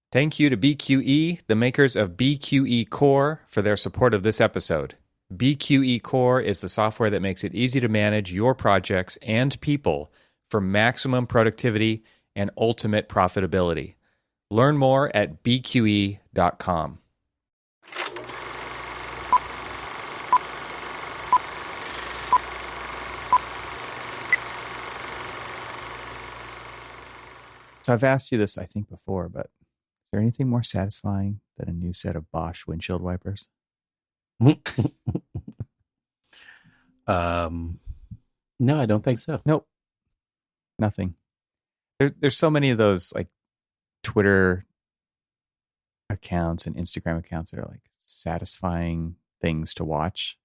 Thank you to BQE, the makers of BQE Core, for their support of this episode. BQE Core is the software that makes it easy to manage your projects and people for maximum productivity and ultimate profitability. Learn more at bqe.com. So I've asked you this, I think, before, but is there anything more satisfying than a new set of Bosch windshield wipers? No, I don't think so. Nope. Nothing. There's so many of those like Twitter accounts and Instagram accounts that are like satisfying things to watch.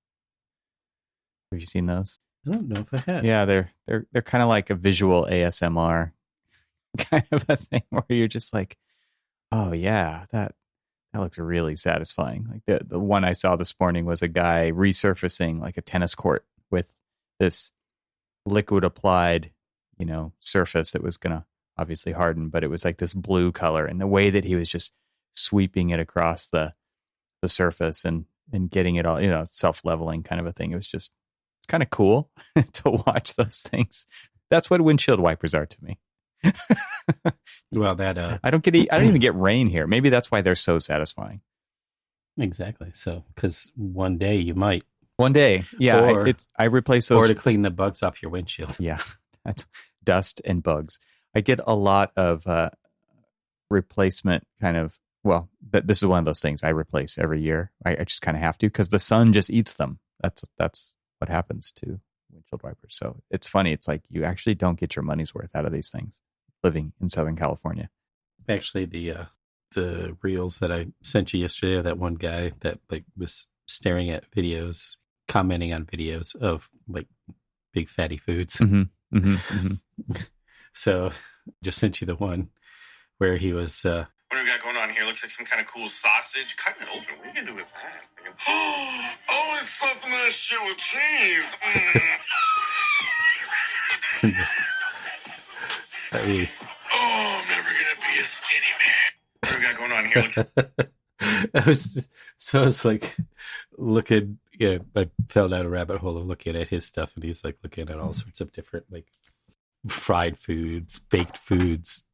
Have you seen those? I don't know if I have. Yeah, they're kind of like a visual ASMR kind of a thing where you're just like, oh yeah, that looks really satisfying. Like the one I saw this morning was a guy resurfacing like a tennis court with this liquid applied, surface that was going to obviously harden, but it was like this blue color, and the way that he was just sweeping it across the surface and getting it all, self-leveling kind of a thing. It's kind of cool to watch those things. That's what windshield wipers are to me. Well, I don't even get rain here. Maybe that's why they're so satisfying. Exactly. So, because one day you might. One day, yeah. I replace those, or to clean the bugs off your windshield. Yeah, that's dust and bugs. I get a lot of replacement kind of. Well, this is one of those things I replace every year. I just kind of have to because the sun just eats them. That's what happens to windshield wipers. So it's funny. It's like you actually don't get your money's worth out of these things living in Southern California. Actually, the reels that I sent you yesterday, that one guy that like was staring at videos, commenting on videos of like big fatty foods. Mm-hmm, mm-hmm, mm-hmm. So just sent you the one where he was, what do we got going on here? Looks like some kind of cool sausage. Cut it open. What are you going to do with that? Oh, it's stuffing that shit with cheese. I'm never going to be a skinny man. What do we got going on here? I was like looking, I fell down a rabbit hole of looking at his stuff, and he's like looking at all sorts of different like fried foods, baked foods,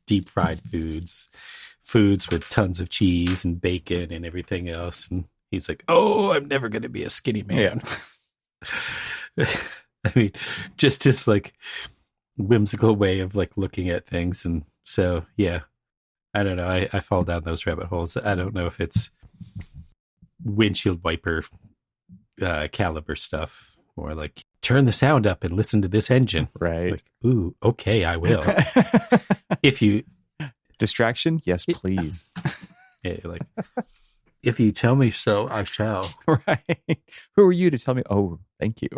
deep fried foods with tons of cheese and bacon and everything else. And he's like, oh, I'm never going to be a skinny man. Yeah. I mean, just this like whimsical way of like looking at things. And so, yeah, I don't know. I fall down those rabbit holes. I don't know if it's windshield wiper caliber stuff or like turn the sound up and listen to this engine. Right. Like, ooh, okay, I will. If you distraction, yes, please. Yeah, like if you tell me so, I shall. Right. Who are you to tell me? Oh, thank you.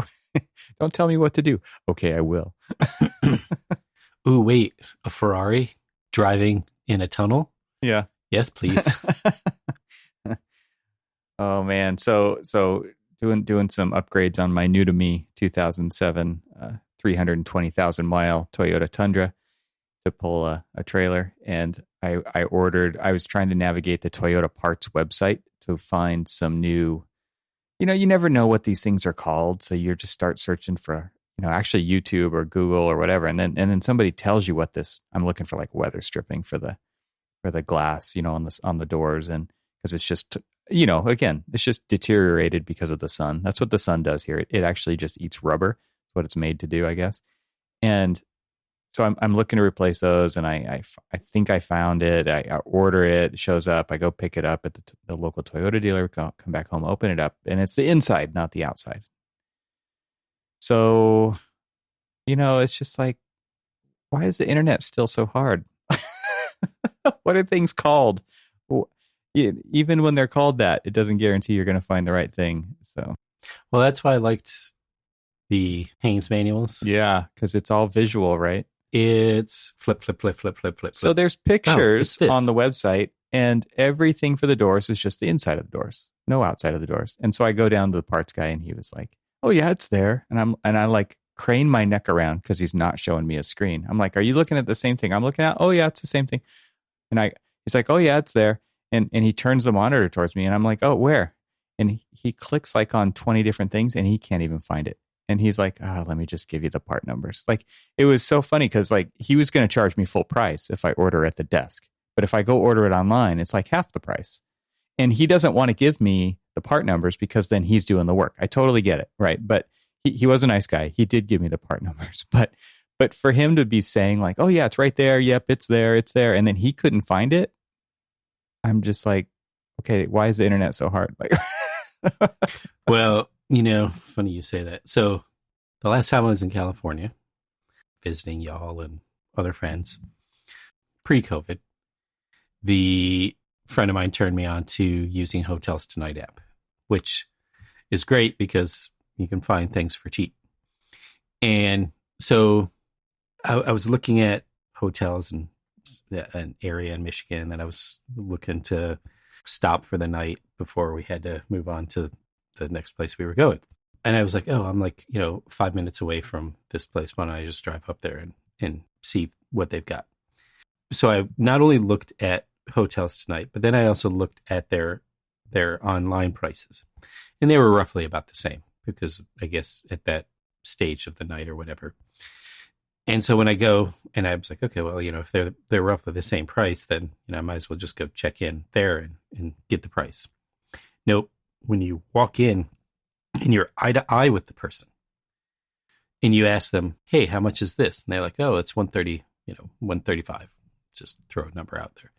Don't tell me what to do. Okay, I will. Ooh, wait, a Ferrari driving in a tunnel? Yeah. Yes, please. Oh man, so doing some upgrades on my new to me 2007 320,000 mile Toyota Tundra to pull a trailer, and I was trying to navigate the Toyota parts website to find some new, you never know what these things are called, so you just start searching for actually YouTube or Google or whatever, and then somebody tells you what this. I'm looking for like weather stripping for the glass, on the doors, and because it's just again, it's just deteriorated because of the sun. That's what the sun does here. It actually just eats rubber. That's what it's made to do, I guess. And so I'm looking to replace those, and I think I found it. I order it, it shows up. I go pick it up at the local Toyota dealer. Come back home, open it up, and it's the inside, not the outside. So, it's just like, why is the internet still so hard? What are things called? Even when they're called that, it doesn't guarantee you're going to find the right thing. So, well, that's why I liked the Haynes manuals. Yeah, because it's all visual, right? It's flip. So there's pictures on the website, and everything for the doors is just the inside of the doors, no outside of the doors. And so I go down to the parts guy, and he was like, "Oh yeah, it's there." And I like crane my neck around because he's not showing me a screen. I'm like, "Are you looking at the same thing I'm looking at?" "Oh yeah, it's the same thing." And He's like, oh yeah, it's there. And he turns the monitor towards me and I'm like, oh, where? And he clicks like on 20 different things and he can't even find it. And he's like, let me just give you the part numbers. Like, it was so funny because like he was going to charge me full price if I order at the desk. But if I go order it online, it's like half the price. And he doesn't want to give me the part numbers because then he's doing the work. I totally get it, right? But he was a nice guy. He did give me the part numbers. But for him to be saying like, oh yeah, it's right there. Yep, it's there. And then he couldn't find it. I'm just like, okay, why is the internet so hard? Like, well, funny you say that. So the last time I was in California visiting y'all and other friends, pre-COVID, the friend of mine turned me on to using Hotels Tonight app, which is great because you can find things for cheap. And so I was looking at hotels in an area in Michigan that I was looking to stop for the night before we had to move on to the next place we were going. And I was like, I'm like, 5 minutes away from this place. Why don't I just drive up there and see what they've got? So I not only looked at Hotels Tonight, but then I also looked at their online prices. And they were roughly about the same because I guess at that stage of the night or whatever. And so when I go and I was like, okay, well, if they're roughly the same price, then, I might as well just go check in there and get the price. Nope. When you walk in and you're eye to eye with the person and you ask them, hey, how much is this? And they're like, oh, it's 130, 135. Just throw a number out there.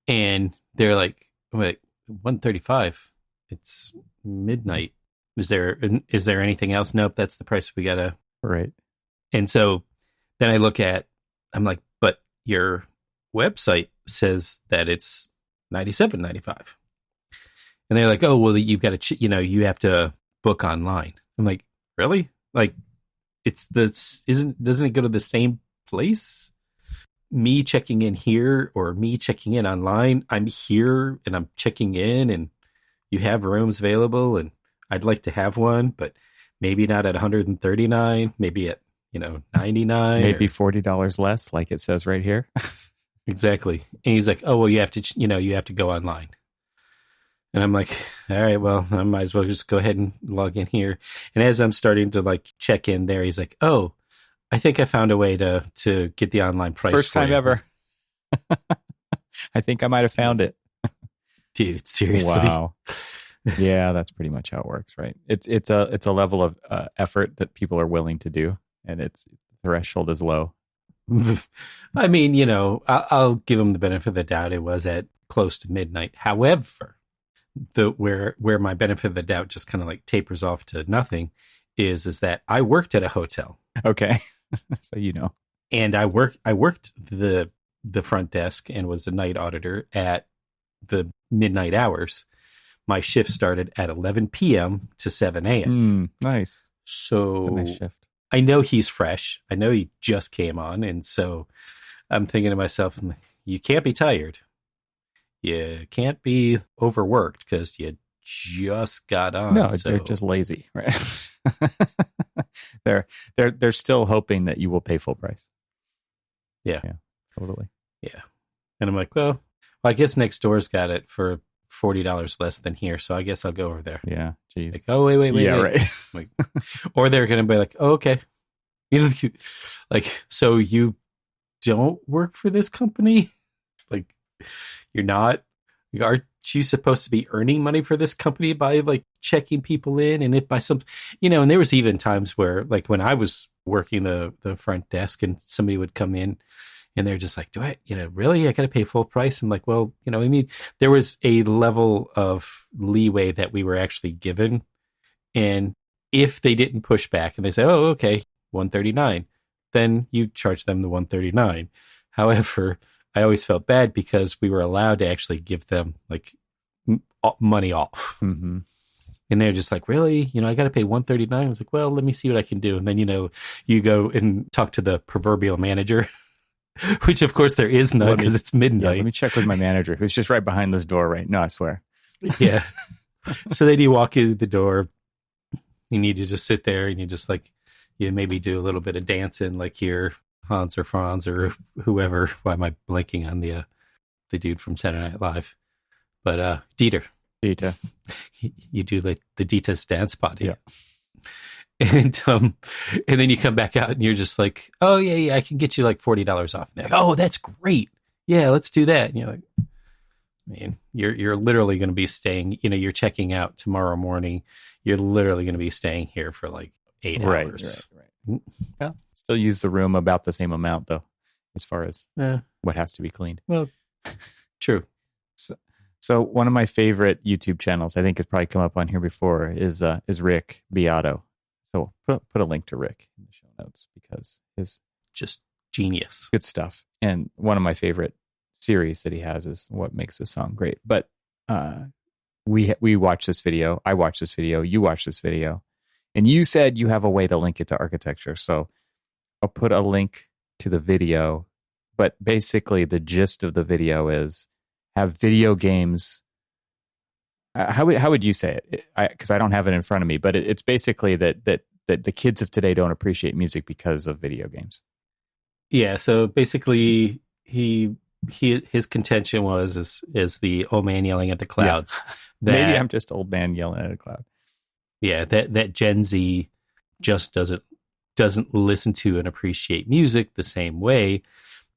And they're like, wait, 135, it's midnight. Is there anything else? Nope. That's the price we gotta. Right. And so then I'm like, but your website says that it's $97.95. And they're like, oh, well, you've got to, you have to book online. I'm like, really? Like, doesn't it go to the same place? Me checking in here or me checking in online, I'm here and I'm checking in and you have rooms available and I'd like to have one, but maybe not at 139, maybe at 99, maybe $40 less, like it says right here. Exactly. And he's like, oh, well, you have to go online. And I'm like, all right, well, I might as well just go ahead and log in here. And as I'm starting to like check in there, he's like, oh, I think I found a way to get the online price. First time ever. I think I might have found it. Dude, seriously. Wow. Yeah, that's pretty much how it works, right? It's a level of effort that people are willing to do, and its threshold is low. I mean, I'll give him the benefit of the doubt. It was at close to midnight. However, where my benefit of the doubt just kind of like tapers off to nothing is that I worked at a hotel. Okay. So and I worked the front desk and was a night auditor at the midnight hours. My shift started at 11 p.m. to 7 a.m. Nice. So nice shift. I know he's fresh. I know he just came on. And so I'm thinking to myself, you can't be tired. You can't be overworked because you just got on. No, they're just lazy, right? They're still hoping that you will pay full price. Yeah, totally. Yeah, and I'm like, well, I guess next door's got it for $40 less than here, so I guess I'll go over there. Yeah, geez. Like, oh wait, yeah, wait. Right. Like, or they're gonna be like, oh, okay, like, so you don't work for this company? Like, you're not? Aren't you supposed to be earning money for this company by like checking people in? And if by some, and there was even times where like when I was working the front desk and somebody would come in and they're just like, do I, really, I got to pay full price? I'm like, well, I mean, there was a level of leeway that we were actually given. And if they didn't push back and they say, oh, okay, 139, then you charge them the 139. However, I always felt bad because we were allowed to actually give them like money off. Mm-hmm. And they're just like, really? I got to pay 139. I was like, well, let me see what I can do. And then, you go and talk to the proverbial manager, which of course there is none because it's midnight. Yeah, let me check with my manager who's just right behind this door, right? No, I swear. Yeah. So then you walk in the door, you need to just sit there and you just like, you maybe do a little bit of dancing like you're Hans or Franz or whoever. Why am I blanking on the the dude from Saturday Night Live, but Dieter. You do like the Dieter's dance body. Yeah. And then you come back out and you're just like, oh yeah, I can get you like $40 off. And they're like, oh, that's great. Yeah, let's do that. And you're like, man, you're literally going to be staying, you're checking out tomorrow morning. You're literally going to be staying here for like 8 hours. Right. Well, still use the room about the same amount though, as far as what has to be cleaned. Well, true. So one of my favorite YouTube channels, I think it's probably come up on here before, is Rick Beato. So put a link to Rick in the show notes because his just genius, good stuff. And one of my favorite series that he has is What Makes This Song Great. But we watched this video. I watched this video. You watched this video, and you said you have a way to link it to architecture. So I'll put a link to the video. But basically, the gist of the video is have video games. How would you say it? Because I don't have it in front of me, but it's basically that the kids of today don't appreciate music because of video games. Yeah. So basically, his contention is the old man yelling at the clouds. Yeah. Maybe I'm just old man yelling at a cloud. Yeah, that Gen Z just doesn't listen to and appreciate music the same way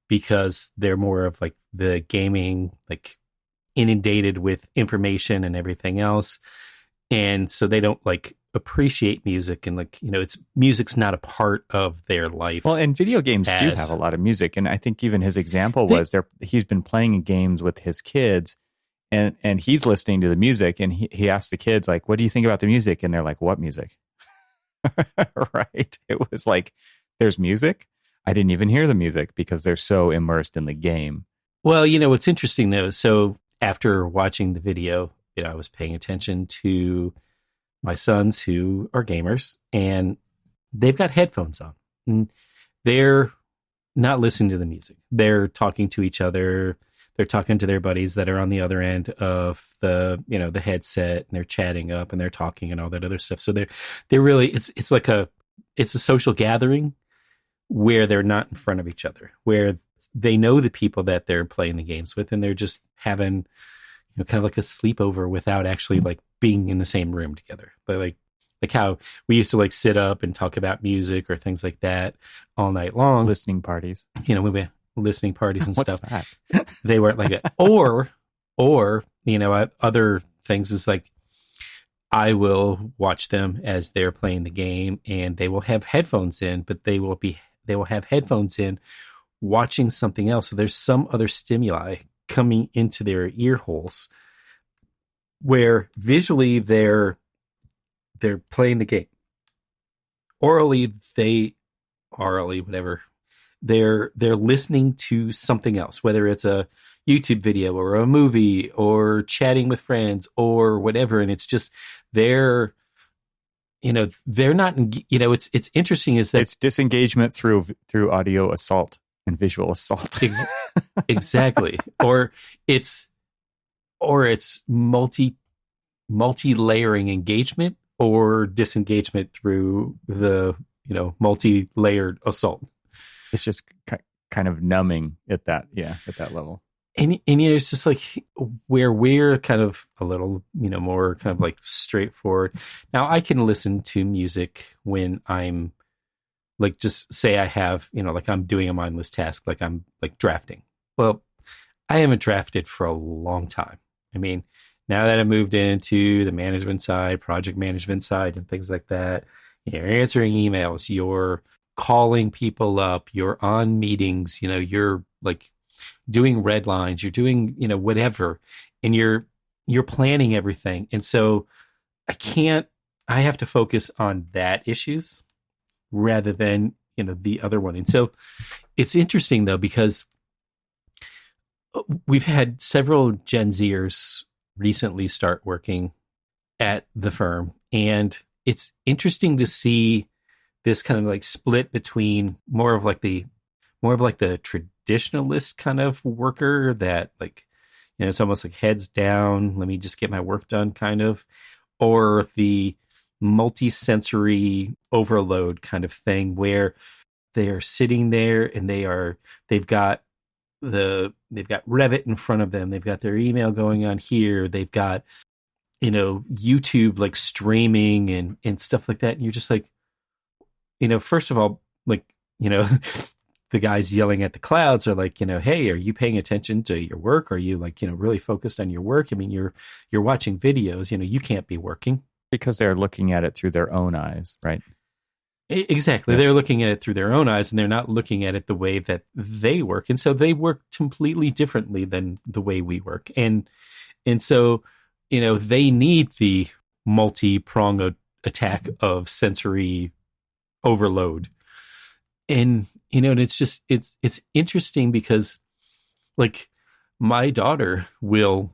because they're more of like the gaming, like inundated with information and everything else. And so they don't like appreciate music and like, it's music's not a part of their life. Well, and video games do have a lot of music. And I think even his example was he's been playing games with his kids and he's listening to the music and he asked the kids like, what do you think about the music? And they're like, what music? Right. It was like, there's music. I didn't even hear the music because they're so immersed in the game. Well, what's interesting though. So after watching the video, I was paying attention to my sons who are gamers and they've got headphones on and they're not listening to the music. They're talking to each other. They're talking to their buddies that are on the other end of the, the headset and they're chatting up and they're talking and all that other stuff. So they're really, it's a social gathering where they're not in front of each other, where they know the people that they're playing the games with and they're just having, kind of like a sleepover without actually like being in the same room together. But like how we used to like sit up and talk about music or things like that all night long. Listening parties. We were listening parties and What's stuff. That? They weren't like that. Or other things is like I will watch them as they're playing the game and they will have headphones in, but they will have headphones in watching something else. So there's some other stimuli coming into their ear holes where visually they're playing the game. Orally, whatever. They're listening to something else, whether it's a YouTube video or a movie or chatting with friends or whatever. And it's just they're not, it's interesting is that it's disengagement through audio assault and visual assault. Exactly. Or it's multi-layering engagement or disengagement through the, multi-layered assault. It's just kind of numbing at that level. And it's just like where we're kind of a little, more kind of like straightforward. Now I can listen to music when I'm like, just say I have, like I'm doing a mindless task, like I'm like drafting. Well, I haven't drafted for a long time. I mean, now that I moved into the management side, project management side and things like that, you're answering emails, you're calling people up, you're on meetings, you're like doing red lines, you're doing, whatever, and you're planning everything. And so I have to focus on that issues rather than, the other one. And so it's interesting though, because we've had several Gen Zers recently start working at the firm. And it's interesting to see this kind of like split between more of like the traditionalist kind of worker that like, it's almost like heads down, let me just get my work done kind of, or the multi-sensory overload kind of thing where they are sitting there and they've got they've got Revit in front of them. They've got their email going on here. They've got, YouTube like streaming and stuff like that. And you're just like, first of all, like, the guys yelling at the clouds are like, hey, are you paying attention to your work? Are you like, really focused on your work? I mean, you're watching videos, you can't be working. Because they're looking at it through their own eyes, right? Exactly. Yeah. They're looking at it through their own eyes, and they're not looking at it the way that they work. And so they work completely differently than the way we work. And so, they need the multi-pronged attack of sensory overload. And, and it's interesting because, like, my daughter will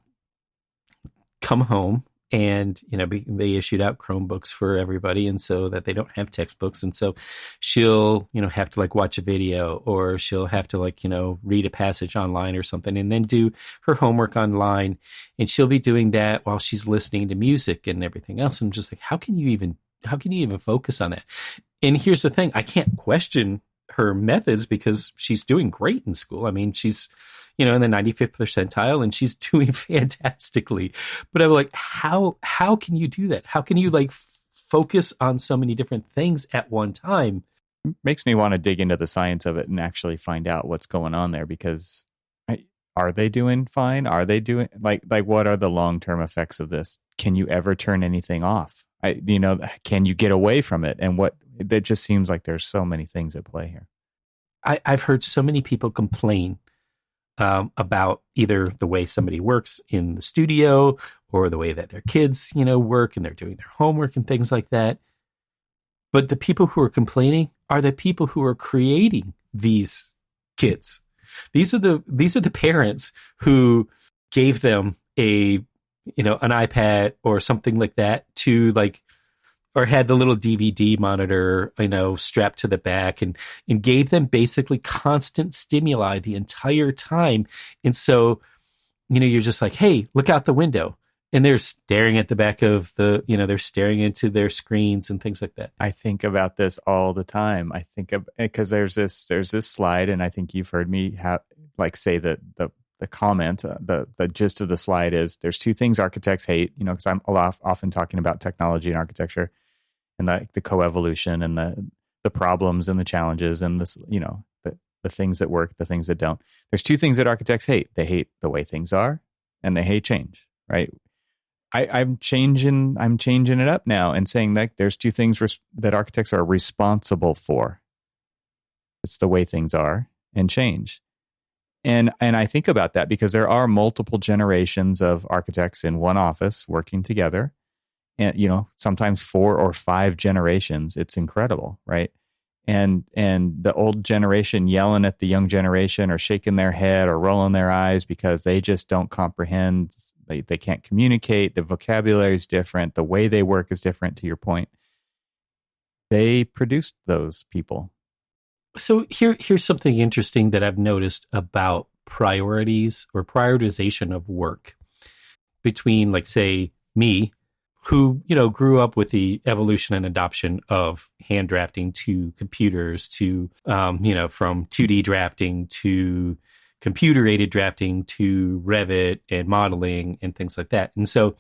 come home and, they issued out Chromebooks for everybody, and so that they don't have textbooks. And so she'll, have to like watch a video, or she'll have to like, read a passage online or something, and then do her homework online. And she'll be doing that while she's listening to music and everything else. And I'm just like, how can you even focus on that? And here's the thing, I can't question her methods because she's doing great in school. I mean, she's, in the 95th percentile, and she's doing fantastically. But I'm like, how can you do that? How can you like focus on so many different things at one time? Makes me want to dig into the science of it and actually find out what's going on there, because are they doing fine? Are they doing like what are the long-term effects of this? Can you ever turn anything off? Can you get away from it? And it just seems like there's so many things at play here. I've heard so many people complain about either the way somebody works in the studio, or the way that their kids, work and they're doing their homework and things like that. But the people who are complaining are the people who are creating these kids. These are the parents who gave them an iPad or something like that to like, or had the little DVD monitor, strapped to the back, and gave them basically constant stimuli the entire time. And so, you're just like, hey, look out the window. And they're staring at the back of they're staring into their screens and things like that. I think about this all the time. I think because there's this slide, and I think you've heard me say that the comment, the gist of the slide is there's two things architects hate, because I'm often talking about technology and architecture, and the coevolution and the problems and the challenges and this, the things that work, the things that don't. There's two things that architects hate. They hate the way things are, and they hate change, right? I'm changing it up now and saying that there's two things that architects are responsible for. It's the way things are and change. And I think about that because there are multiple generations of architects in one office working together. And, sometimes 4 or 5 generations. It's incredible, right? And the old generation yelling at the young generation, or shaking their head or rolling their eyes because they just don't comprehend. They can't communicate. The vocabulary is different. The way they work is different, to your point. They produced those people. So here's something interesting that I've noticed about priorities or prioritization of work between, like, say, me, who, grew up with the evolution and adoption of hand drafting to computers to, from 2D drafting to computer-aided drafting to Revit and modeling and things like that. And so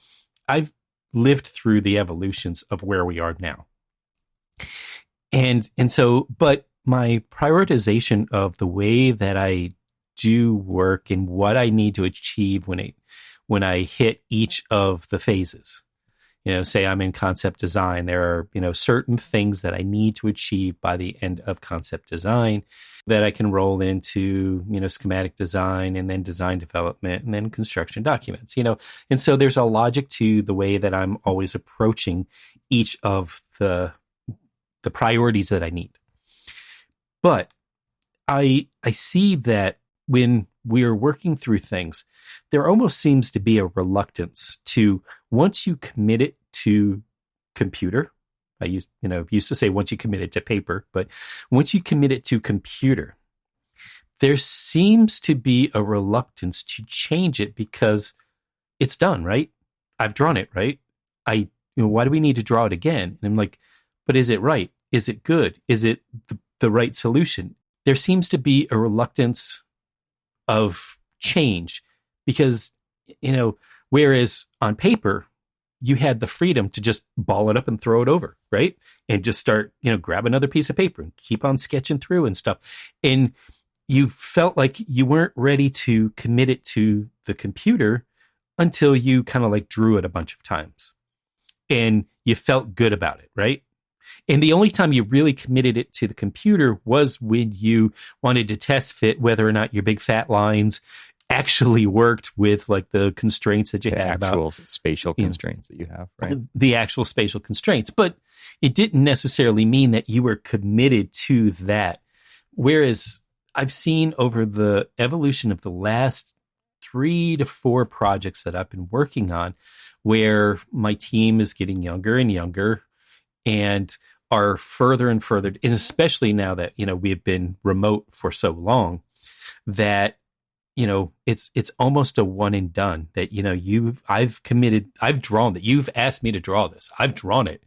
I've lived through the evolutions of where we are now. And so, but my prioritization of the way that I do work and what I need to achieve when I hit each of the phases. Say I'm in concept design, there are, certain things that I need to achieve by the end of concept design that I can roll into, schematic design, and then design development, and then construction documents, And so there's a logic to the way that I'm always approaching each of the priorities that I need. But I see that when we're working through things, there almost seems to be a reluctance to, once you commit it to computer, I used to say once you commit it to paper, but once you commit it to computer, there seems to be a reluctance to change it because it's done, right? I've drawn it, right? Why do we need to draw it again? And I'm like, but is it right? Is it good? Is it the right solution? There seems to be a reluctance of change, because, whereas on paper, you had the freedom to just ball it up and throw it over, right? And just start, grab another piece of paper and keep on sketching through and stuff. And you felt like you weren't ready to commit it to the computer until you kind of like drew it a bunch of times. And you felt good about it, right? And the only time you really committed it to the computer was when you wanted to test fit whether or not your big fat lines actually worked with like the constraints that you had about actual spatial constraints that you have, right? The actual spatial constraints. But it didn't necessarily mean that you were committed to that. Whereas I've seen over the evolution of the last 3 to 4 projects that I've been working on, where my team is getting younger and younger and are further and further, and especially now that, we've been remote for so long, that, it's almost a one and done, that, I've drawn that. You've asked me to draw this. I've drawn it.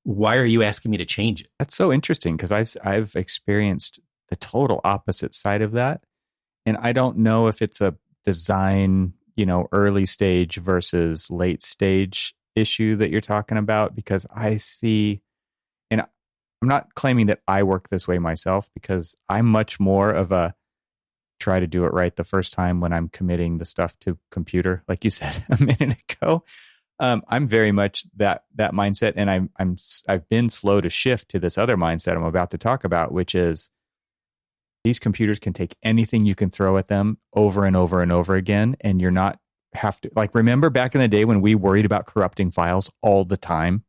Why are you asking me to change it? That's so interesting, because I've experienced the total opposite side of that. And I don't know if it's a design, early stage versus late stage issue that you're talking about, because I see, and I'm not claiming that I work this way myself, because I'm much more of a try to do it right the first time when I'm committing the stuff to computer, like you said a minute ago. I'm very much that mindset, and I've been slow to shift to this other mindset I'm about to talk about, which is these computers can take anything you can throw at them over and over and over again, and you're not have to, like, remember back in the day when we worried about corrupting files all the time?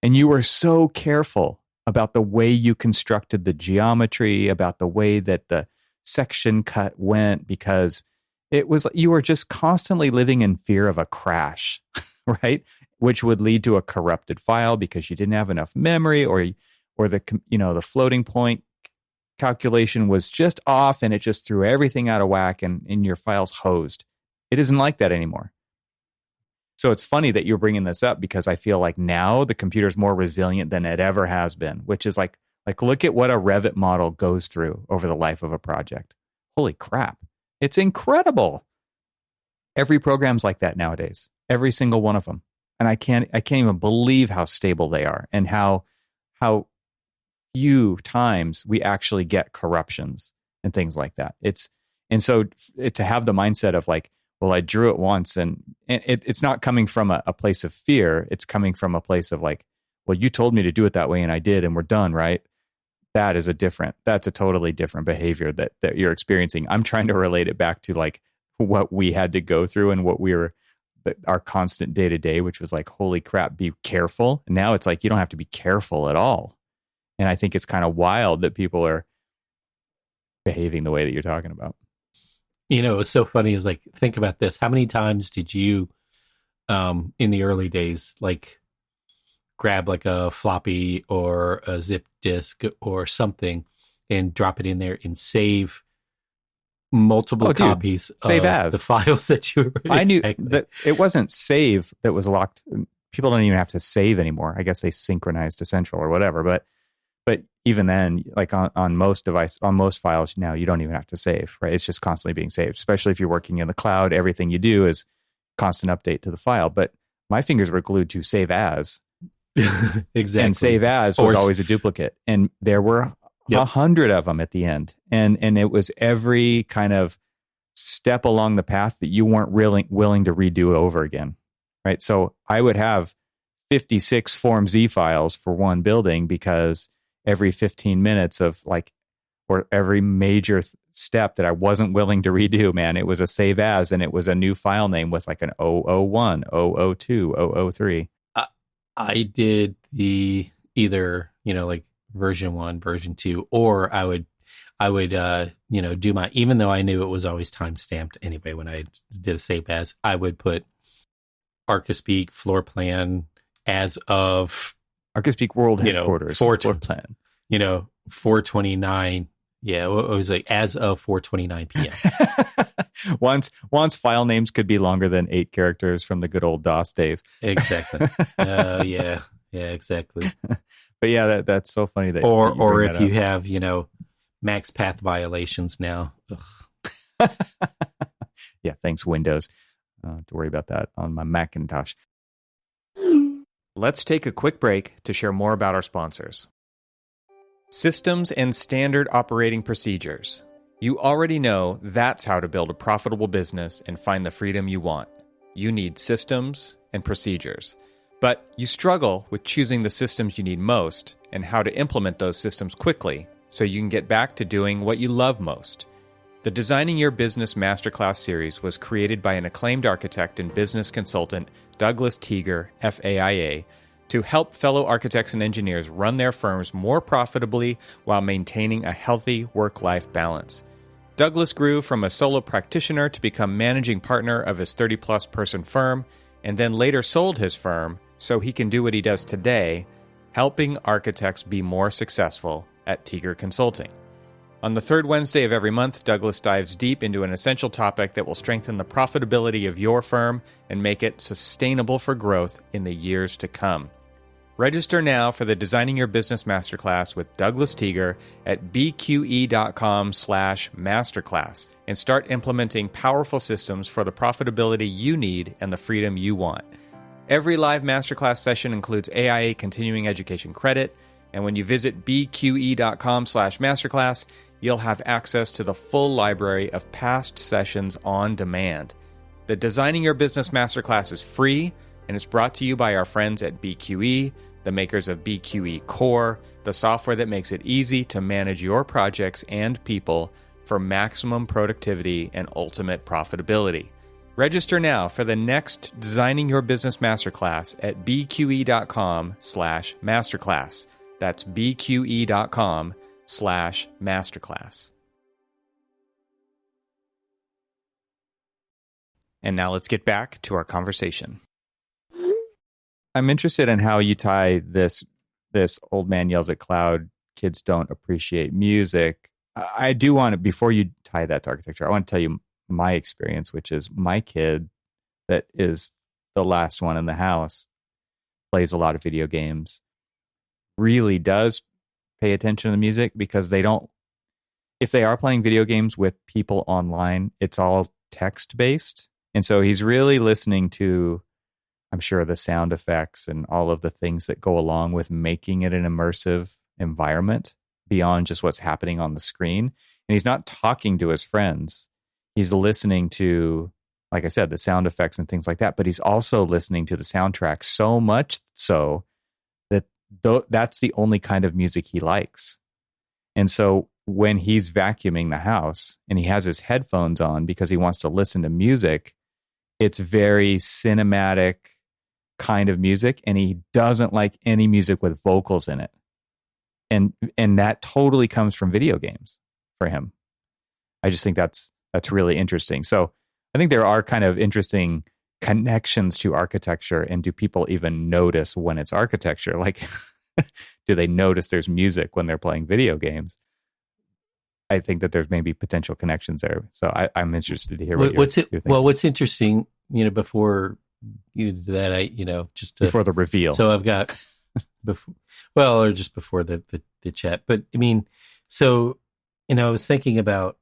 And you were so careful about the way you constructed the geometry, about the way that the section cut went, because it was, you were just constantly living in fear of a crash, right? Which would lead to a corrupted file because you didn't have enough memory, or the floating point calculation was just off and it just threw everything out of whack, and your file's hosed. It isn't like that anymore. So it's funny that you're bringing this up, because I feel like now the computer's more resilient than it ever has been, which is like look at what a Revit model goes through over the life of a project. Holy crap. It's incredible. Every program's like that nowadays. Every single one of them. And I can't even believe how stable they are, and how few times we actually get corruptions and things like that. So to have the mindset of like, well, I drew it once, and it's not coming from a place of fear. It's coming from a place of like, well, you told me to do it that way and I did, and we're done, right? That's a totally different behavior that you're experiencing. I'm trying to relate it back to like what we had to go through and what our constant day to day, which was like, holy crap, be careful. And now it's like, you don't have to be careful at all. And I think it's kind of wild that people are behaving the way that you're talking about. It was so funny, is like, think about this. How many times did you, in the early days, like grab like a floppy or a zip disk or something and drop it in there and save multiple copies save of as the files that you were I knew that it wasn't save that was locked. People don't even have to save anymore. I guess they synchronized to central or whatever, but even then, like on most files now, you don't even have to save, right? It's just constantly being saved, especially if you're working in the cloud. Everything you do is constant update to the file. But my fingers were glued to save as. Exactly. And save as was always a duplicate. And there were 100 of them at the end. And it was every kind of step along the path that you weren't really willing to redo over again, right? So I would have 56 Form Z files for one building, because every 15 minutes of like, or every major step that I wasn't willing to redo, man, it was a save as, and it was a new file name with like an 001, 002, 003. I did the either, like version 1, version 2, or I would do my, even though I knew it was always time stamped anyway, when I did a save as, I would put Archispeak floor plan as of Archispeak World Headquarters floor plan. 429. Yeah, it was like as of 4:29 p.m. Once file names could be longer than 8 characters from the good old DOS days. Exactly. Yeah, exactly. But yeah, that's so funny that. Or if you have max path violations now. Ugh. Yeah, thanks, Windows. To worry about that on my Macintosh. Let's take a quick break to share more about our sponsors. Systems and standard operating procedures. You already know that's how to build a profitable business and find the freedom you want. You need systems and procedures. But you struggle with choosing the systems you need most and how to implement those systems quickly so you can get back to doing what you love most. The Designing Your Business Masterclass series was created by an acclaimed architect and business consultant, Douglas Teager, FAIA, to help fellow architects and engineers run their firms more profitably while maintaining a healthy work-life balance. Douglas grew from a solo practitioner to become managing partner of his 30-plus person firm, and then later sold his firm so he can do what he does today, helping architects be more successful at Teager Consulting. On the third Wednesday of every month, Douglas dives deep into an essential topic that will strengthen the profitability of your firm and make it sustainable for growth in the years to come. Register now for the Designing Your Business Masterclass with Douglas Teager at bqe.com/masterclass and start implementing powerful systems for the profitability you need and the freedom you want. Every live masterclass session includes AIA continuing education credit, and when you visit bqe.com/masterclass, you'll have access to the full library of past sessions on demand. The Designing Your Business Masterclass is free, and it's brought to you by our friends at BQE, the makers of BQE Core, the software that makes it easy to manage your projects and people for maximum productivity and ultimate profitability. Register now for the next Designing Your Business Masterclass at bqe.com/masterclass. That's bqe.com/masterclass. And now let's get back to our conversation. I'm interested in how you tie this old man yells at cloud, kids don't appreciate music. I do want to, before you tie that to architecture, I want to tell you my experience, which is my kid that is the last one in the house, plays a lot of video games, really does pay attention to the music because if they are playing video games with people online, it's all text based. And so he's really listening to, I'm sure, the sound effects and all of the things that go along with making it an immersive environment beyond just what's happening on the screen. And he's not talking to his friends. He's listening to, like I said, the sound effects and things like that, but he's also listening to the soundtrack so much so that that's the only kind of music he likes. And so when he's vacuuming the house and he has his headphones on because he wants to listen to music, it's very cinematic kind of music, and he doesn't like any music with vocals in it. And that totally comes from video games for him. I just think that's really interesting. So I think there are kind of interesting connections to architecture, and do people even notice when it's architecture? Like, do they notice there's music when they're playing video games? I think that there's maybe potential connections there. So I'm interested to hear what you're thinking. Well, what's interesting, before you do that, before the reveal. So I've got, or just before the chat. But I mean, so, I was thinking about,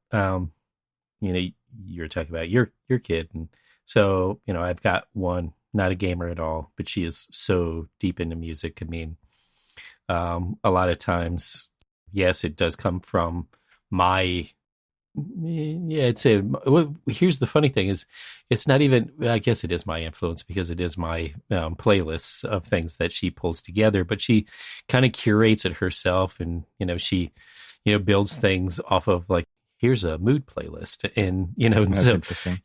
you were talking about your kid. And so, I've got one, not a gamer at all, but she is so deep into music. I mean, a lot of times, yes, it does come from I'd say, here's the funny thing is, it's not even, I guess it is my influence because it is my playlists of things that she pulls together, but she kind of curates it herself. And, she, builds things off of like, here's a mood playlist. And, That's so, interesting.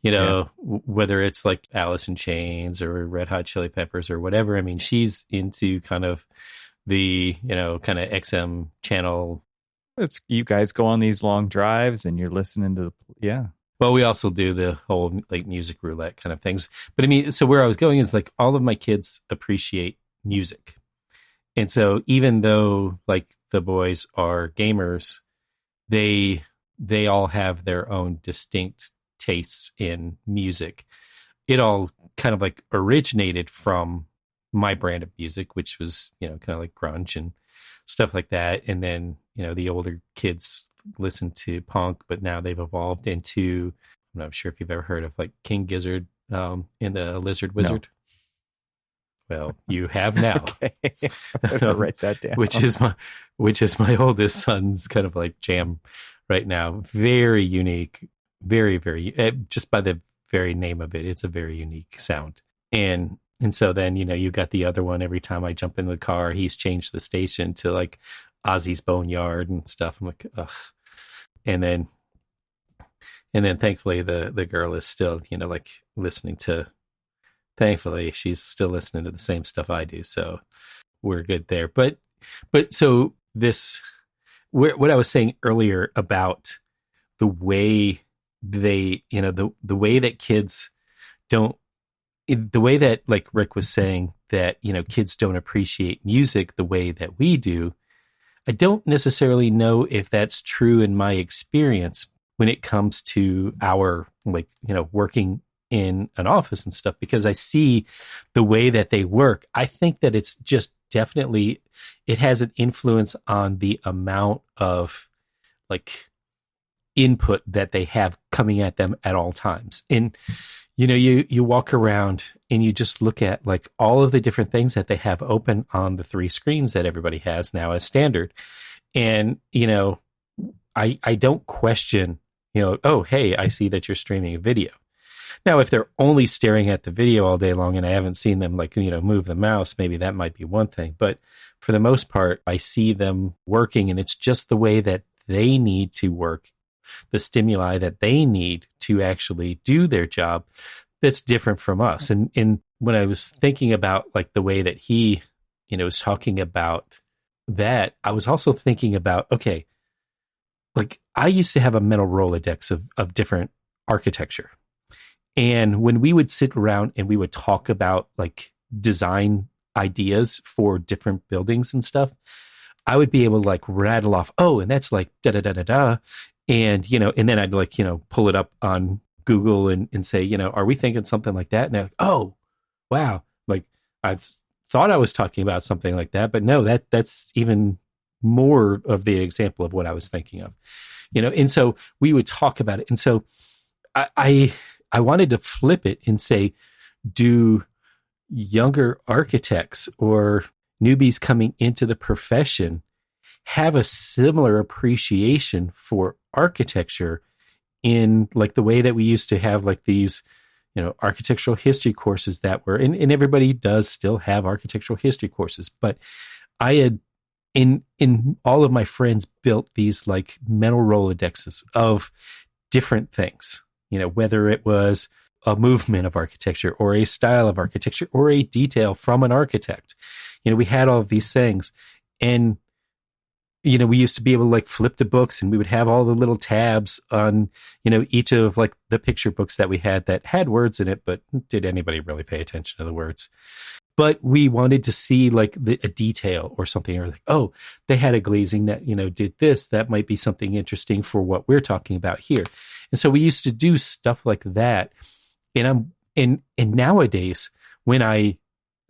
whether it's like Alice in Chains or Red Hot Chili Peppers or whatever, I mean, she's into kind of the, kind of XM channel. It's, you guys go on these long drives and you're listening to Well, we also do the whole like music roulette kind of things. But I mean, so where I was going is like all of my kids appreciate music. And so even though like the boys are gamers, they all have their own distinct tastes in music. It all kind of like originated from my brand of music, which was, kind of like grunge and stuff like that. And then, the older kids listened to punk, but now they've evolved into, I'm not sure if you've ever heard of like King Gizzard in the Lizard Wizard. No. Well, you have now. Okay. I'm gonna write that down. which is my oldest son's kind of like jam right now. Very unique, very, very, just by the very name of it, it's a very unique sound. And so then, you got the other one. Every time I jump in the car, he's changed the station to like Ozzy's Boneyard and stuff. I'm like, ugh. And then thankfully the girl is still, like listening to, thankfully she's still listening to the same stuff I do. So we're good there. But so this, what I was saying earlier about the way they, the way that kids don't, the way that like Rick was saying that, kids don't appreciate music the way that we do. I don't necessarily know if that's true in my experience when it comes to our, like, working in an office and stuff, because I see the way that they work. I think that it's just definitely, it has an influence on the amount of like input that they have coming at them at all times. And, you walk around and you just look at like all of the different things that they have open on the 3 screens that everybody has now as standard. And, I don't question, oh, hey, I see that you're streaming a video. Now, if they're only staring at the video all day long and I haven't seen them like, move the mouse, maybe that might be one thing. But for the most part, I see them working, and it's just the way that they need to work, the stimuli that they need to actually do their job that's different from us. And when I was thinking about like the way that he, was talking about that, I was also thinking about, okay, like I used to have a mental Rolodex of different architecture. And when we would sit around and we would talk about like design ideas for different buildings and stuff, I would be able to like rattle off, oh, and that's like da da da da da. And, and then I'd like, pull it up on Google and say, are we thinking something like that? And they're like, oh, wow. Like I've thought I was talking about something like that, but no, that's even more of the example of what I was thinking of, and so we would talk about it. And so I wanted to flip it and say, do younger architects or newbies coming into the profession have a similar appreciation for architecture in like the way that we used to have like these, architectural history courses that were, and everybody does still have architectural history courses, but I had in all of my friends built these like mental Rolodexes of different things, whether it was a movement of architecture or a style of architecture or a detail from an architect. We had all of these things, and we used to be able to like flip to books, and we would have all the little tabs on, each of like the picture books that we had that had words in it, but did anybody really pay attention to the words? But we wanted to see like a detail or something, or like, oh, they had a glazing that, did this, that might be something interesting for what we're talking about here. And so we used to do stuff like that. And nowadays when I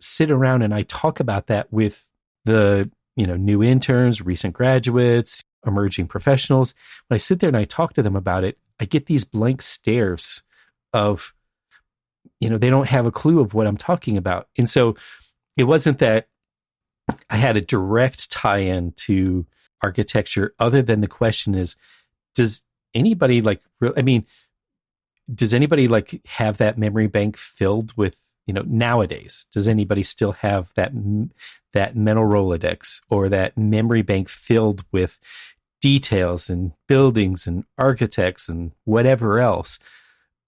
sit around and I talk about that with the, new interns, recent graduates, emerging professionals, when I sit there and I talk to them about it, I get these blank stares of, they don't have a clue of what I'm talking about. And so it wasn't that I had a direct tie-in to architecture other than the question is, does anybody like have that memory bank filled with, nowadays, does anybody still have that mental Rolodex or that memory bank filled with details and buildings and architects and whatever else?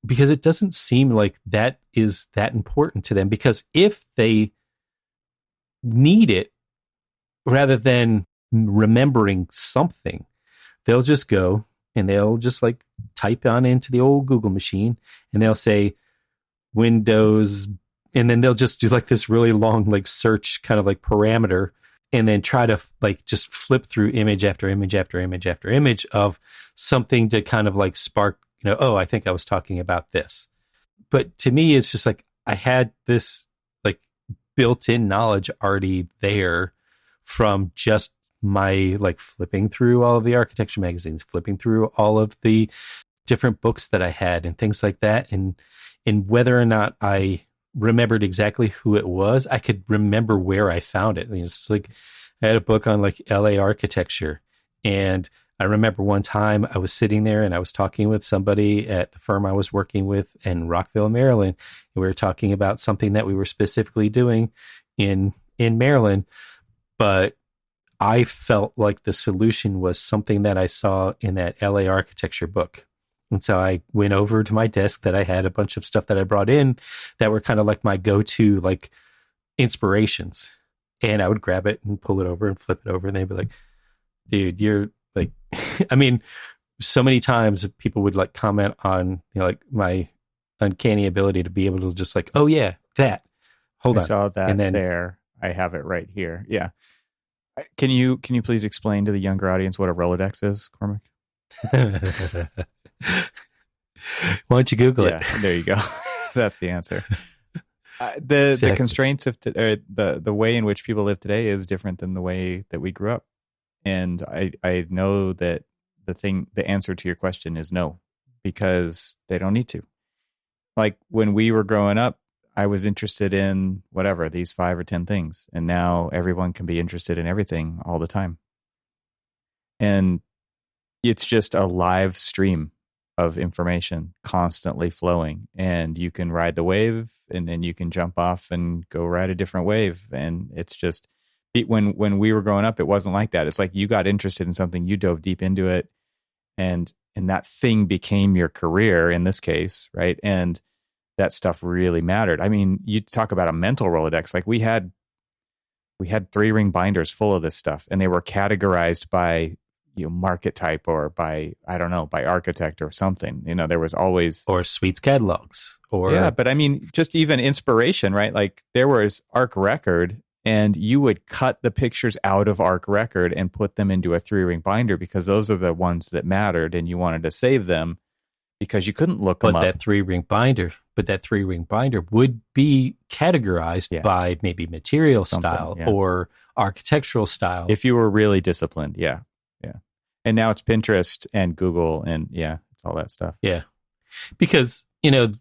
Because it doesn't seem like that is that important to them, because if they need it, rather than remembering something, they'll just go and they'll just like type on into the old Google machine and they'll say Windows, and then they'll just do like this really long like search kind of like parameter, and then try to like just flip through image after image after image after image of something to kind of like spark, oh, I think I was talking about this. But to me, it's just like I had this like built-in knowledge already there from just my like flipping through all of the architecture magazines, flipping through all of the different books that I had and things like that. And whether or not I remembered exactly who it was, I could remember where I found it. I mean, it's like I had a book on like LA architecture, and I remember one time I was sitting there and I was talking with somebody at the firm I was working with in Rockville, Maryland. And we were talking about something that we were specifically doing in Maryland, but I felt like the solution was something that I saw in that LA architecture book. And so I went over to my desk that I had a bunch of stuff that I brought in that were kind of like my go-to like inspirations. And I would grab it and pull it over and flip it over. And they'd be like, dude, you're like, I mean, so many times people would like comment on, you know, like my uncanny ability to be able to just like, oh yeah, that. Hold on. I saw that and then, there. I have it right here. Yeah. Can you please explain to the younger audience what a Rolodex is, Cormac? Why don't you Google it? There you go. That's the answer. The constraints of the way in which people live today is different than the way that we grew up, and I know that the answer to your question is no, because they don't need to. Like when we were growing up, I was interested in whatever, these 5 or 10 things, and now everyone can be interested in everything all the time, and it's just a live stream of information constantly flowing, and you can ride the wave and then you can jump off and go ride a different wave. And it's just, when we were growing up, it wasn't like that. It's like you got interested in something, you dove deep into it, and that thing became your career in this case, right? And that stuff really mattered. I mean, you talk about a mental Rolodex. Like we had 3-ring binders full of this stuff, and they were categorized by, you know, market type or by, I don't know, by architect or something. You know, there was always, or Sweets catalogs, or yeah. But I mean, just even inspiration, right? Like there was Arc Record, and you would cut the pictures out of Arc Record and put them into a 3-ring binder because those are the ones that mattered, and you wanted to save them because you couldn't look them up. But that 3-ring binder would be categorized by maybe material style or architectural style. If you were really disciplined, yeah. And now it's Pinterest and Google, and it's all that stuff. Yeah, because you know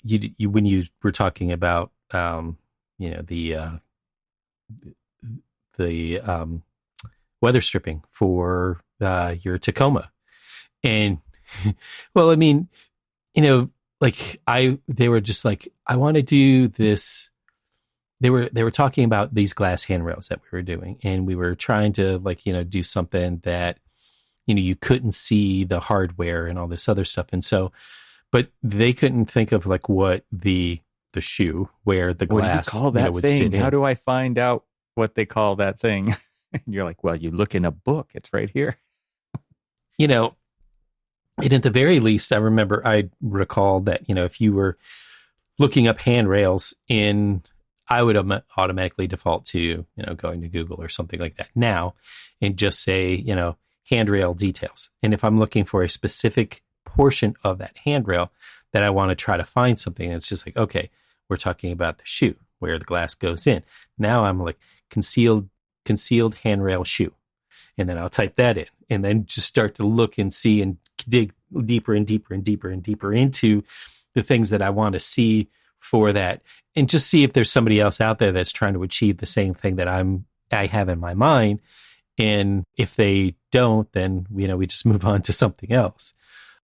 you when you were talking about the weather stripping for your Tacoma, and well, I mean, you know, like they were just like, I want to do this. They were talking about these glass handrails that we were doing, and we were trying to like, you know, do something that, you know, you couldn't see the hardware and all this other stuff. And so, but they couldn't think of like what the shoe where the glass, what do you call that would thing? sit in. How do I find out what they call that thing? And you're like, well, you look in a book. It's right here. You know, and at the very least, I recall that, you know, if you were looking up handrails I would automatically default to, you know, going to Google or something like that now and just say, you know, handrail details. And if I'm looking for a specific portion of that handrail that I want to try to find something, it's just like, okay, we're talking about the shoe where the glass goes in. Now I'm like concealed handrail shoe. And then I'll type that in and then just start to look and see and dig deeper and deeper and deeper and deeper into the things that I want to see for that, and just see if there's somebody else out there that's trying to achieve the same thing that I have in my mind. And if they don't, then, you know, we just move on to something else.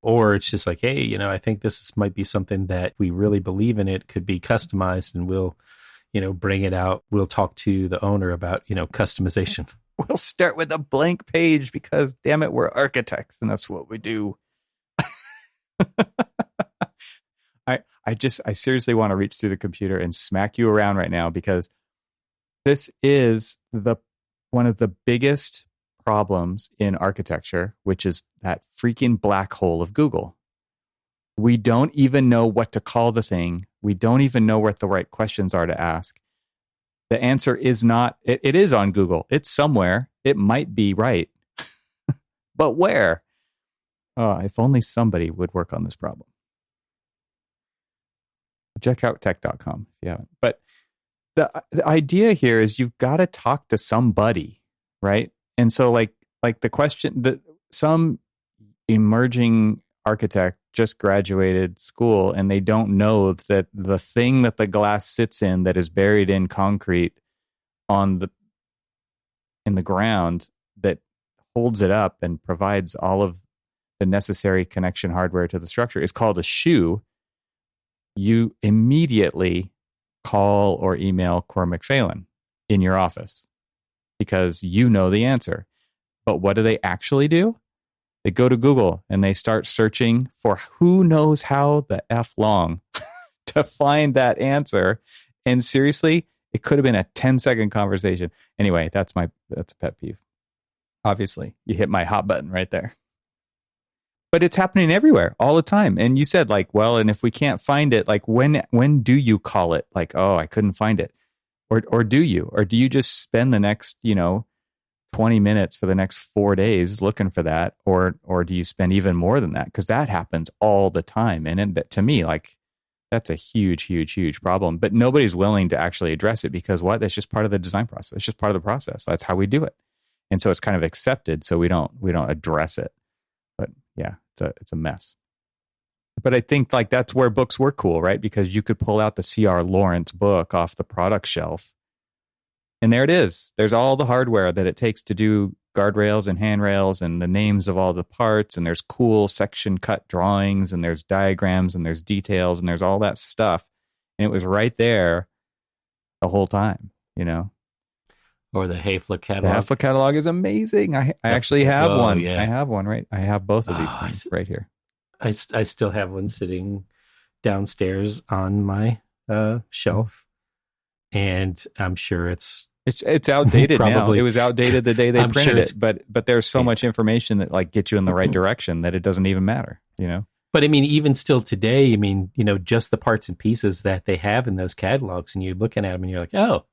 Or it's just like, hey, you know, I think this might be something that we really believe in. It could be customized, and we'll, you know, bring it out. We'll talk to the owner about, you know, customization. We'll start with a blank page because, damn it, we're architects, and that's what we do. I seriously want to reach through the computer and smack you around right now, because this is one of the biggest problems in architecture, which is that freaking black hole of Google. We don't even know what to call the thing. We don't even know what the right questions are to ask. The answer is not, it is on Google. It's somewhere. It might be right. But where? Oh, if only somebody would work on this problem. Check out tech.com if you haven't. But the idea here is you've got to talk to somebody. right? And so like the question that some emerging architect just graduated school and they don't know that the thing that the glass sits in that is buried in concrete in the ground that holds it up and provides all of the necessary connection hardware to the structure is called a shoe. You immediately call or email Cormac Phelan in your office because you know the answer. But what do they actually do? They go to Google and they start searching for who knows how the F long to find that answer. And seriously, it could have been a 10-second conversation. Anyway, that's a pet peeve. Obviously, you hit my hot button right there. But it's happening everywhere all the time. And you said like, well, and if we can't find it, like when do you call it? Like, oh, I couldn't find it. Or do you? Or do you just spend the next, 20 minutes for the next 4 days looking for that? Or do you spend even more than that? Because that happens all the time. And to me, like, that's a huge, huge, huge problem. But nobody's willing to actually address it because what? That's just part of the design process. It's just part of the process. That's how we do it. And so it's kind of accepted. So we don't address it. But yeah, it's a mess. But I think like that's where books were cool, right? Because you could pull out the C.R. Lawrence book off the product shelf. And there it is. There's all the hardware that it takes to do guardrails and handrails and the names of all the parts. And there's cool section cut drawings and there's diagrams and there's details and there's all that stuff. And it was right there the whole time, Or the Hafele catalog. The Hafele catalog is amazing. I actually have one. Yeah. I have one, right? I have both of these things right here. I still have one sitting downstairs on my shelf. And I'm sure it's outdated probably, now. It was outdated the day they I'm printed sure it, but there's so much information that like gets you in the right direction that it doesn't even matter, But I mean, even still today, just the parts and pieces that they have in those catalogs, and you're looking at them and you're like, oh,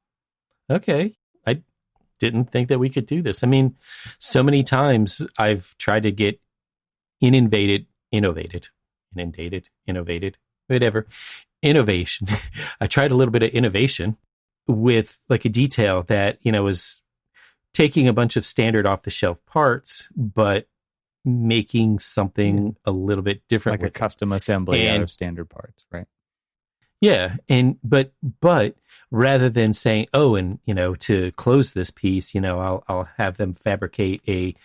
okay, I didn't think that we could do this. I mean, so many times I've tried to get innovated, innovation. I tried a little bit of innovation with like a detail that, was taking a bunch of standard off the shelf parts, but making something a little bit different. Like a custom assembly out of standard parts, right? Yeah. But rather than saying, oh, and, to close this piece, I'll have them fabricate a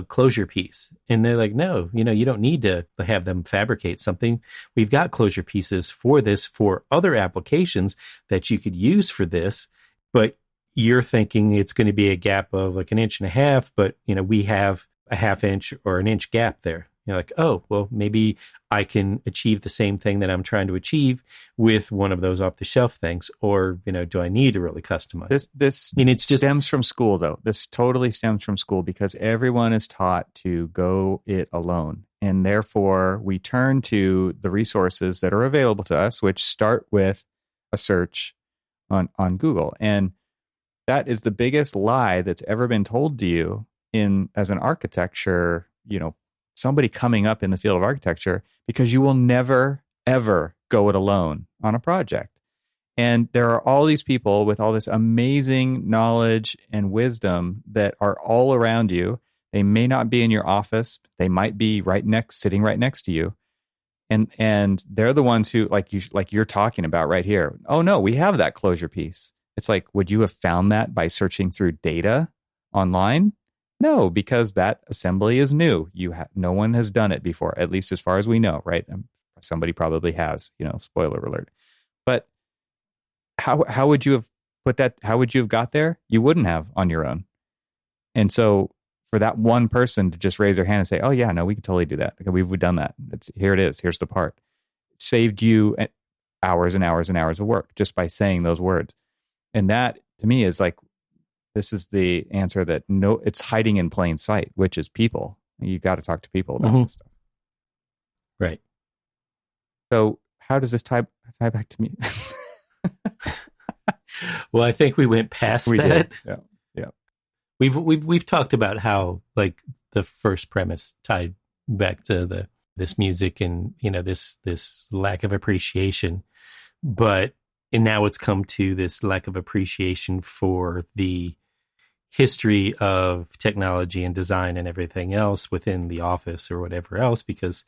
closure piece. And they're like, no, you don't need to have them fabricate something. We've got closure pieces for this, for other applications that you could use for this. But you're thinking it's going to be a gap of like 1.5 inches, but, we have a 1/2 inch or 1 inch gap there. You're like, oh, well, maybe I can achieve the same thing that I'm trying to achieve with one of those off the shelf things. Or, do I need to really customize? This stems from school, though. This totally stems from school because everyone is taught to go it alone. And therefore, we turn to the resources that are available to us, which start with a search on Google. And that is the biggest lie that's ever been told to you as an architecture, somebody coming up in the field of architecture, because you will never, ever go it alone on a project. And there are all these people with all this amazing knowledge and wisdom that are all around you. They may not be in your office. They might be sitting right next to you. And they're the ones who, like you're talking about right here. Oh no, we have that closure piece. It's like, would you have found that by searching through data online? No, because that assembly is new. No one has done it before, at least as far as we know, right? Somebody probably has, spoiler alert. But how would you have put that? How would you have got there? You wouldn't have on your own. And so for that one person to just raise their hand and say, oh yeah, no, we can totally do that. We've done that. Here it is. Here's the part. It saved you hours and hours and hours of work just by saying those words. And that to me is like, this is the answer that it's hiding in plain sight, which is people. You got to talk to people about this stuff. Right. So how does this tie back to me? Well, I think we went past that. Did. Yeah. We've talked about how like the first premise tied back to this music and this lack of appreciation, and now it's come to this lack of appreciation for the history of technology and design and everything else within the office or whatever else, because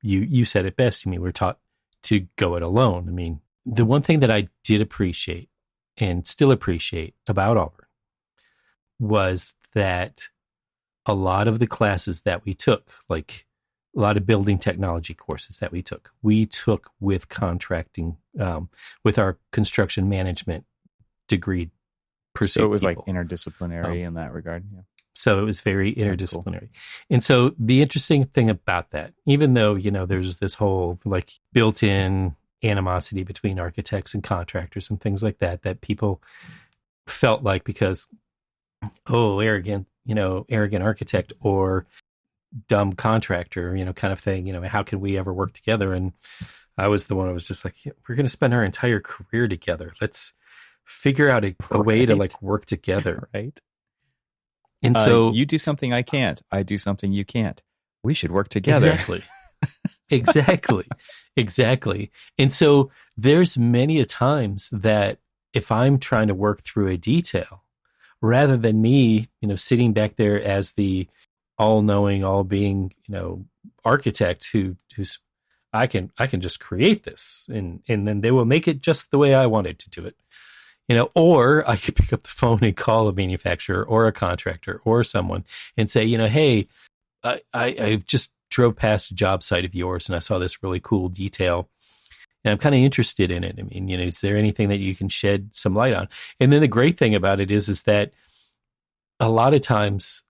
you said it best to me. We're taught to go it alone. I mean, the one thing that I did appreciate and still appreciate about Auburn was that a lot of the classes that we took, like a lot of building technology courses that we took with contracting, with our construction management degree. So it was people. Like interdisciplinary in that regard. Yeah. So it was very interdisciplinary. Cool. And so the interesting thing about that, even though, there's this whole like built-in animosity between architects and contractors and things like that, that people felt like because, arrogant architect or dumb contractor, kind of thing, how can we ever work together? And I was the one who was just like, we're going to spend our entire career together. Let's figure out a way to like work together. Right. And so you do something I can't, I do something you can't. We should work together. Exactly. And so there's many a times that if I'm trying to work through a detail, rather than me, sitting back there as the all-knowing, all-being, architect who's I can just create this and then they will make it just the way I wanted to do it. Or I could pick up the phone and call a manufacturer or a contractor or someone and say, hey, I just drove past a job site of yours and I saw this really cool detail and I'm kind of interested in it. I mean, is there anything that you can shed some light on? And then the great thing about it is that a lot of times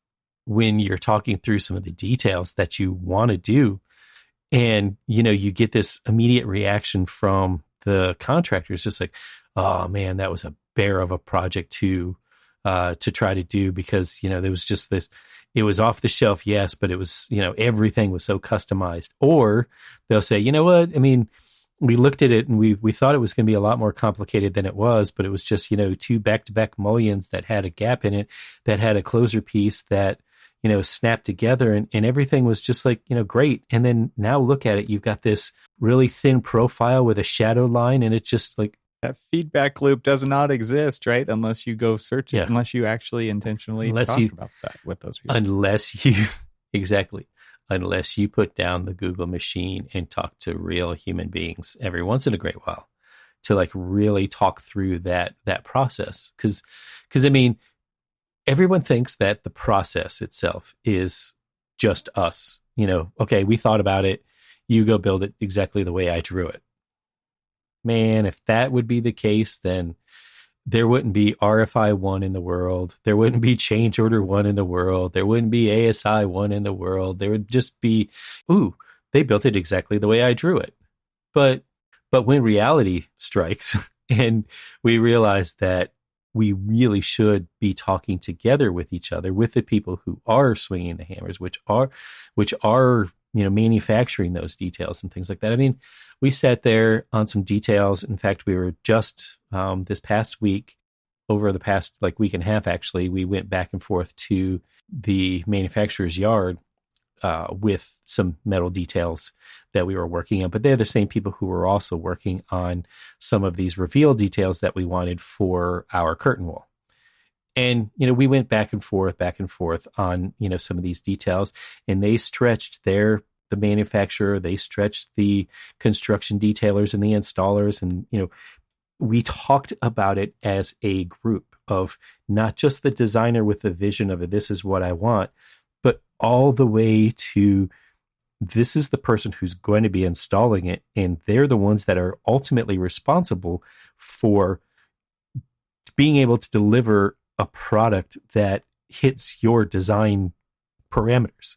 when you're talking through some of the details that you want to do and, you get this immediate reaction from the contractors, just like, oh man, that was a bear of a project to try to do because, there was just this, it was off the shelf. Yes. But it was, everything was so customized. Or they'll say, you know what? I mean, we looked at it and we thought it was going to be a lot more complicated than it was, but it was just, two back-to-back mullions that had a gap in it, that had a closer piece that, snapped together and everything was just like, great. And then now look at it. You've got this really thin profile with a shadow line and it's just like, that feedback loop does not exist, right? Unless you go search it, unless you actually intentionally talk about that with those people. Unless you put down the Google machine and talk to real human beings every once in a great while to like really talk through that process. Because I mean, everyone thinks that the process itself is just us. Okay, we thought about it. You go build it exactly the way I drew it. Man, if that would be the case, then there wouldn't be RFI 1 in the world. There wouldn't be change order 1 in the world. There wouldn't be ASI 1 in the world. There would just be, they built it exactly the way I drew it. But when reality strikes and we realize that we really should be talking together with each other, with the people who are swinging the hammers, which are manufacturing those details and things like that. I mean, we sat there on some details. In fact, we were just this past week, over the past like week and a half, actually, we went back and forth to the manufacturer's yard with some metal details that we were working on. But they're the same people who were also working on some of these reveal details that we wanted for our curtain wall. And, we went back and forth on, some of these details, and they stretched the manufacturer, they stretched the construction detailers and the installers. And, we talked about it as a group of not just the designer with the vision of it, this is what I want, but all the way to this is the person who's going to be installing it. And they're the ones that are ultimately responsible for being able to deliver a product that hits your design parameters.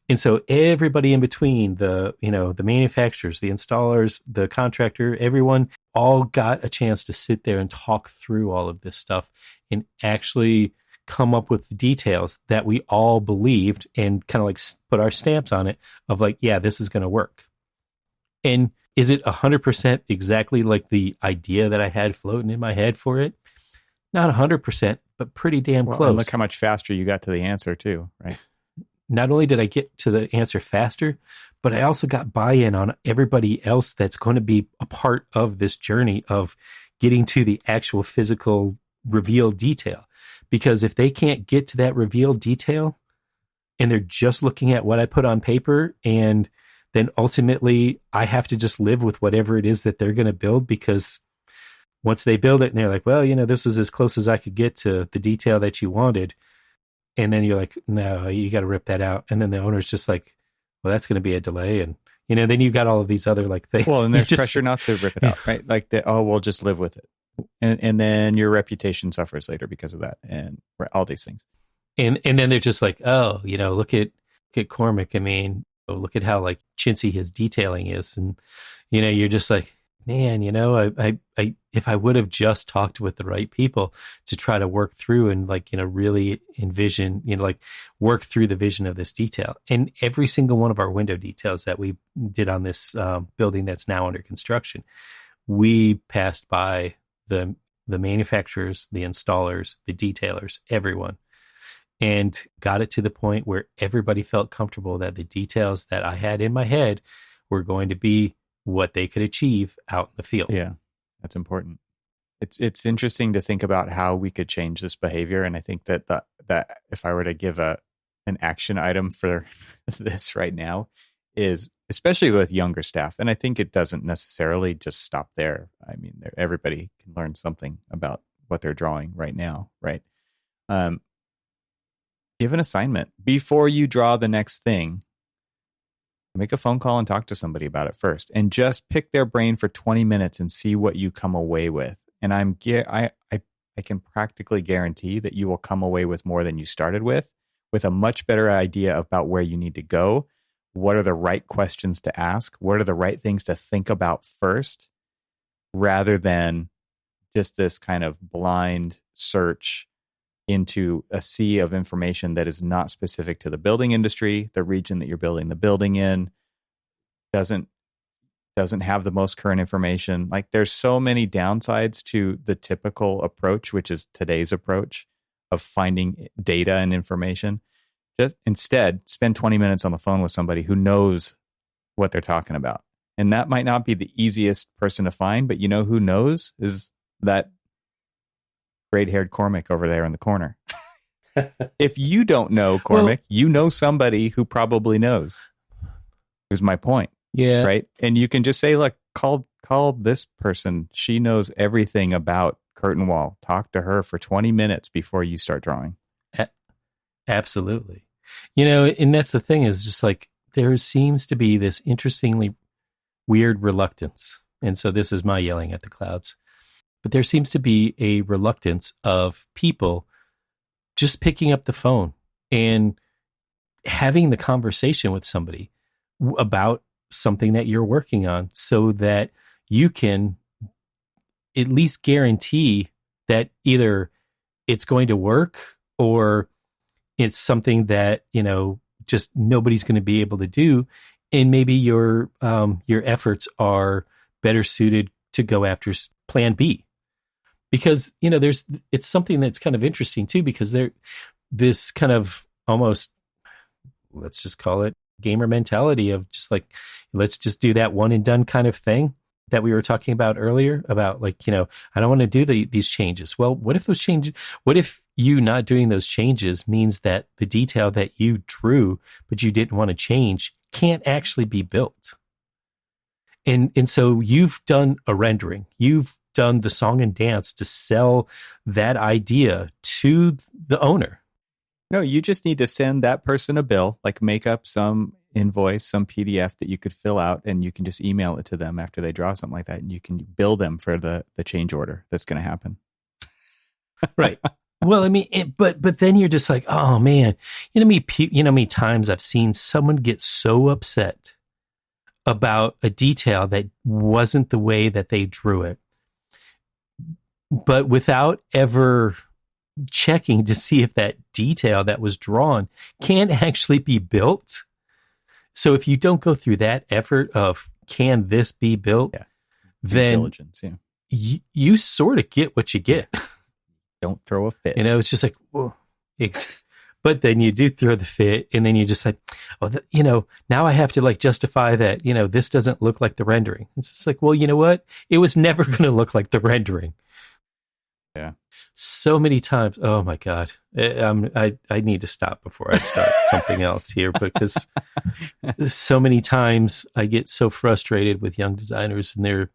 And so everybody in between, the manufacturers, the installers, the contractor, everyone all got a chance to sit there and talk through all of this stuff and actually come up with the details that we all believed and kind of like put our stamps on it of like, yeah, this is going to work. And is it 100% exactly like the idea that I had floating in my head for it? Not 100%, but pretty damn close. And look how much faster you got to the answer too, right? Not only did I get to the answer faster, but I also got buy-in on everybody else that's going to be a part of this journey of getting to the actual physical reveal detail. because if they can't get to that revealed detail and they're just looking at what I put on paper, and then ultimately I have to just live with whatever it is that they're going to build, because once they build it and they're like, well, this was as close as I could get to the detail that you wanted. And then you're like, no, you got to rip that out. And then the owner's just like, well, that's going to be a delay. And, then you've got all of these other like things. Well, and there's pressure not to rip it out, right? Like, we'll just live with it. And then your reputation suffers later because of that, and all these things. And then they're just like, oh, look at Cormac. I mean, look at how like chintzy his detailing is. And, you're just like, man, I if I would have just talked with the right people to try to work through and like, really envision, like work through the vision of this detail. And every single one of our window details that we did on this building that's now under construction, we passed by the manufacturers, the installers, the detailers, everyone, and got it to the point where everybody felt comfortable that the details that I had in my head were going to be what they could achieve out in the field. Yeah, that's important. It's interesting to think about how we could change this behavior. And I think that if I were to give an action item for this right now, is especially with younger staff. And I think it doesn't necessarily just stop there. I mean, everybody can learn something about what they're drawing right now, right? Give an assignment before you draw the next thing. Make a phone call and talk to somebody about it first, and just pick their brain for 20 minutes and see what you come away with. And I can practically guarantee that you will come away with more than you started with a much better idea about where you need to go. What are the right questions to ask? What are the right things to think about first, rather than just this kind of blind search into a sea of information that is not specific to the building industry, the region that you're building the building in, doesn't have the most current information. Like, there's so many downsides to the typical approach, which is today's approach of finding data and information. Just instead spend 20 minutes on the phone with somebody who knows what they're talking about. And that might not be the easiest person to find, but who knows is that gray-haired Cormac over there in the corner. If you don't know Cormac, you know somebody who probably knows. Is my point. Yeah. Right. And you can just say, look, call this person. She knows everything about curtain wall. Talk to her for 20 minutes before you start drawing. Absolutely. And that's the thing, is just like, there seems to be this interestingly weird reluctance. And so this is my yelling at the clouds. But there seems to be a reluctance of people just picking up the phone and having the conversation with somebody about something that you're working on, so that you can at least guarantee that either it's going to work, or it's something that, just nobody's going to be able to do. And maybe your efforts are better suited to go after plan B. Because, it's something that's kind of interesting too, because this kind of almost, let's just call it gamer mentality of just like, let's just do that one and done kind of thing that we were talking about earlier about, like, I don't want to do these changes. Well, what if you not doing those changes means that the detail that you drew, but you didn't want to change, can't actually be built? And so you've done a rendering, you've done the song and dance to sell that idea to the owner. No, you just need to send that person a bill, like make up some invoice, some PDF that you could fill out, and you can just email it to them after they draw something like that, and you can bill them for the change order that's going to happen. Right. Well, I mean, but then you're just like, oh man, many times I've seen someone get so upset about a detail that wasn't the way that they drew it, but without ever checking to see if that detail that was drawn can actually be built. So if you don't go through that effort of, can this be built? Yeah. Then diligence, yeah. You sort of get what you get. Don't throw a fit. It's just like, whoa. But then you do throw the fit, and then you just like, now I have to like justify that, this doesn't look like the rendering. It's just like, well, you know what? It was never going to look like the rendering. Yeah. So many times. Oh my God. I need to stop before I start something else here, because so many times I get so frustrated with young designers, and they're,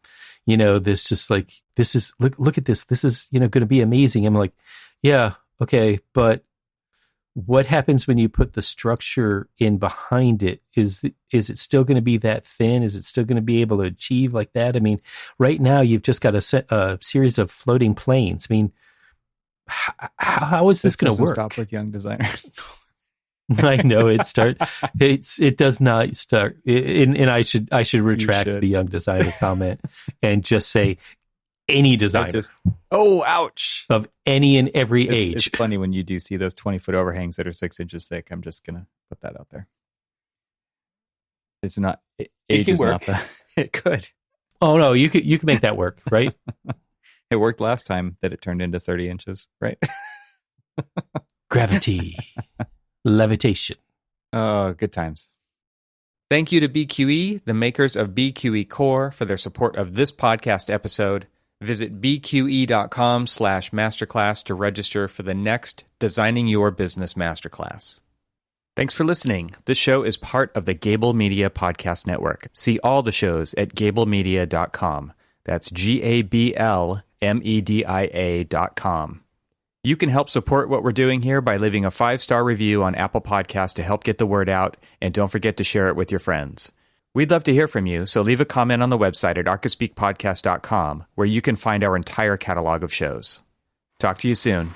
this just like, this is, look at this. This is, going to be amazing. I'm like, yeah, okay. But what happens when you put the structure in behind it? Is it still going to be that thin? Is it still going to be able to achieve like that? I mean, right now you've just got a series of floating planes. I mean, how is this going to work? Stop with young designers. I know it does not start. And I should retract the young designer comment and just say any designer. Ouch. Of any and every age. It's funny when you do see those 20-foot overhangs that are 6 inches thick. I'm just going to put that out there. It's not, age is not the, it could. Oh no, you could make that work, right? It worked last time that it turned into 30 inches, right? Gravity. Levitation. Oh, good times. Thank you to BQE, the makers of BQE Core, for their support of this podcast episode. Visit bqe.com/masterclass to register for the next Designing Your Business Masterclass. Thanks for listening. This show is part of the Gable Media Podcast Network. See all the shows at gablemedia.com. That's GABLMEDIA.com. You can help support what we're doing here by leaving a 5-star review on Apple Podcasts to help get the word out, and don't forget to share it with your friends. We'd love to hear from you, so leave a comment on the website at archispeakpodcast.com, where you can find our entire catalog of shows. Talk to you soon.